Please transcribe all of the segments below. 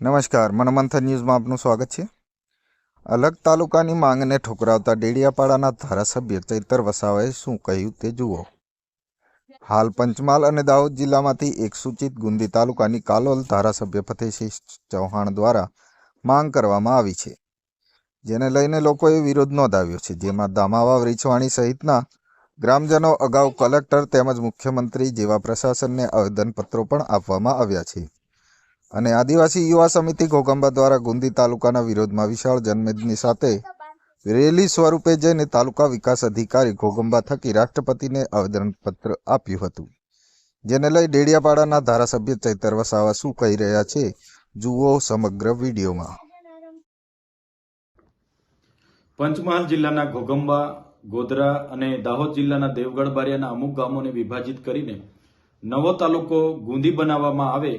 નમસ્કાર, મનમંથન ન્યૂઝમાં આપનું સ્વાગત છે। અલગ તાલુકાની માંગને ઠુકરાવતા ડેડિયાપાડાના ધારાસભ્ય ચૈતર વસાવાએ શું કહ્યું તે જુઓ। હાલ પંચમહાલ અને દાહોદ જિલ્લામાંથી એક સૂચિત ગુંદી તાલુકાની કાલોલ ધારાસભ્ય ફતેહસિંહ ચૌહાણ દ્વારા માંગ કરવામાં આવી છે, જેને લઈને લોકોએ વિરોધ નોંધાવ્યો છે, જેમાં દામાવા રીછવાણી સહિતના ગ્રામજનો અગાઉ કલેક્ટર તેમજ મુખ્યમંત્રી જેવા પ્રશાસનને આવેદનપત્રો પણ આપવામાં આવ્યા છે અને આદિવાસી યુવા સમિતિ ઘોગંબા દ્વારા ગુંદી તાલુકાના વિરોધમાં વિશાળ જનમેદની સાથે રેલી સ્વરૂપે જઈને તાલુકા વિકાસ અધિકારી ઘોગંબા થકી રાષ્ટ્રપતિને આવેદનપત્ર આપ્યું હતું, જેને લઈ ડેડિયાપાડાના ધારાસભ્ય ચૈતર વસાવા શું કહી રહ્યા છે, જુઓ સમગ્ર વિડીયોમાં। પંચમહાલ જિલ્લાના ઘોગંબા, ગોધરા અને દાહોદ જિલ્લાના દેવગઢ બારિયાના અમુક ગામોને વિભાજિત કરીને નવો તાલુકો ગુંદી બનાવવામાં આવે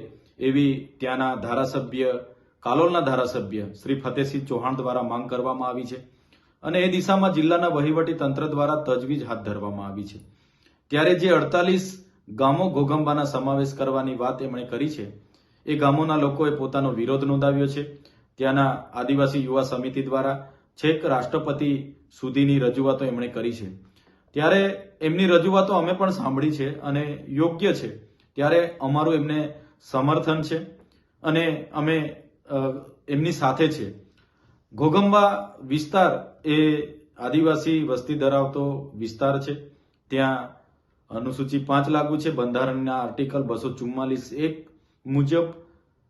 એવી ત્યાંના ધારાસભ્ય કાલોલના ધારાસભ્ય શ્રી ફતેહસિંહ ચૌહાણ દ્વારા માંગ કરવામાં આવી છે અને એ દિશામાં જિલ્લાના વહીવટી તંત્ર દ્વારા તજવીજ હાથ ધરવામાં આવી છે। ત્યારે જે 48 ગામો ઘોગંબાના સમાવેશ કરવાની વાત એમણે કરી છે, એ ગામોના લોકોએ પોતાનો વિરોધ નોંધાવ્યો છે। ત્યાંના આદિવાસી યુવા સમિતિ દ્વારા છેક રાષ્ટ્રપતિ સુધીની રજૂઆતો એમણે કરી છે। ત્યારે એમની રજૂઆતો અમે પણ સાંભળી છે અને યોગ્ય છે, ત્યારે અમારું એમને સમર્થન છે અને અમે એમની સાથે છે। ઘોગંબા વિસ્તાર એ આદિવાસી વસ્તી ધરાવતો વિસ્તાર છે। ત્યાં અનુસૂચિ 5 લાગુ છે। બંધારણના આર્ટિકલ 244(1) મુજબ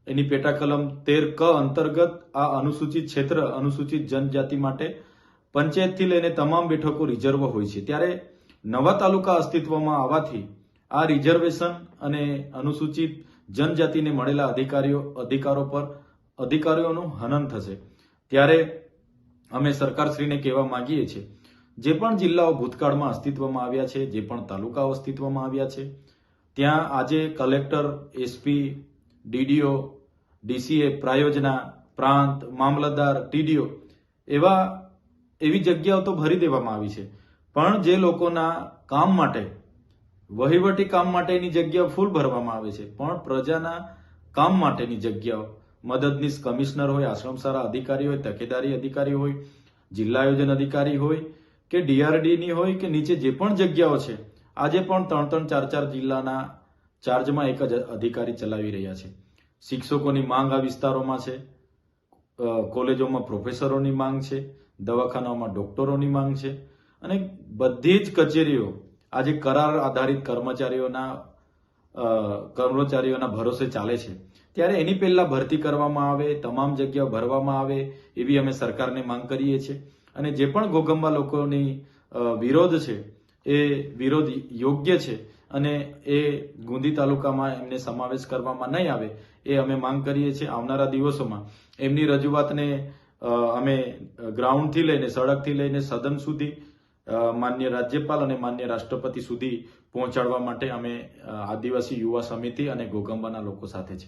એની પેટા કલમ 13 ક અંતર્ગત આ અનુસૂચિત ક્ષેત્ર અનુસૂચિત જનજાતિ માટે પંચાયતથી લઈને તમામ બેઠકો રિઝર્વ હોય છે। ત્યારે નવા તાલુકા અસ્તિત્વમાં આવવાથી આ રિઝર્વેશન અને અનુસૂચિત જનજાતિને મળેલા અધિકારોનું હનન થશે। ત્યારે અમે સરકારશ્રીને કહેવા માંગીએ છીએ, જે પણ જિલ્લાઓ ભૂતકાળમાં અસ્તિત્વમાં આવ્યા છે, જે પણ તાલુકાઓ અસ્તિત્વમાં આવ્યા છે, ત્યાં આજે કલેક્ટર, એસપી, ડીડીઓ, ડીસીએ, પ્રાયોજના, પ્રાંત, મામલતદાર, ટીડીઓ એવી જગ્યાઓ તો ભરી દેવામાં આવી છે, પણ જે લોકોના કામ માટે વહીવટી કામ માટેની જગ્યાઓ ફૂલ ભરવામાં આવે છે, પણ પ્રજાના કામ માટેની જગ્યાઓ મદદનીશ કમિશનર હોય, આશ્રમશાળા અધિકારી હોય, તકેદારી અધિકારી હોય, જિલ્લા આયોજન અધિકારી હોય કે ડીઆરડીની હોય કે નીચે જે પણ જગ્યાઓ છે, આજે પણ 3-3, 4-4 જિલ્લાના ચાર્જમાં એક જ અધિકારી ચલાવી રહ્યા છે। શિક્ષકોની માંગ આ વિસ્તારોમાં છે, કોલેજોમાં પ્રોફેસરોની માંગ છે, દવાખાનાઓમાં ડોક્ટરોની માંગ છે અને બધી જ કચેરીઓ આજે કરાર આધારિત કર્મચારીઓના ભરોસે ચાલે છે। ત્યારે એની પહેલા ભરતી કરવામાં આવે, તમામ જગ્યાઓ ભરવામાં આવે એવી અમે સરકારને માંગ કરીએ છીએ અને જે પણ ઘોગંબા લોકોની વિરોધ છે એ વિરોધ યોગ્ય છે અને એ ગુંદી તાલુકામાં એમને સમાવેશ કરવામાં નહીં આવે એ અમે માંગ કરીએ છીએ। આવનારા દિવસોમાં એમની રજૂઆતને અમે ગ્રાઉન્ડથી લઈને સડકથી લઈને સદન સુધી માન્ય રાજ્યપાલ અને માન્ય રાષ્ટ્રપતિ સુધી પહોંચાડવા માટે અમે આદિવાસી યુવા સમિતિ અને ઘોગંબાના લોકો સાથે છે।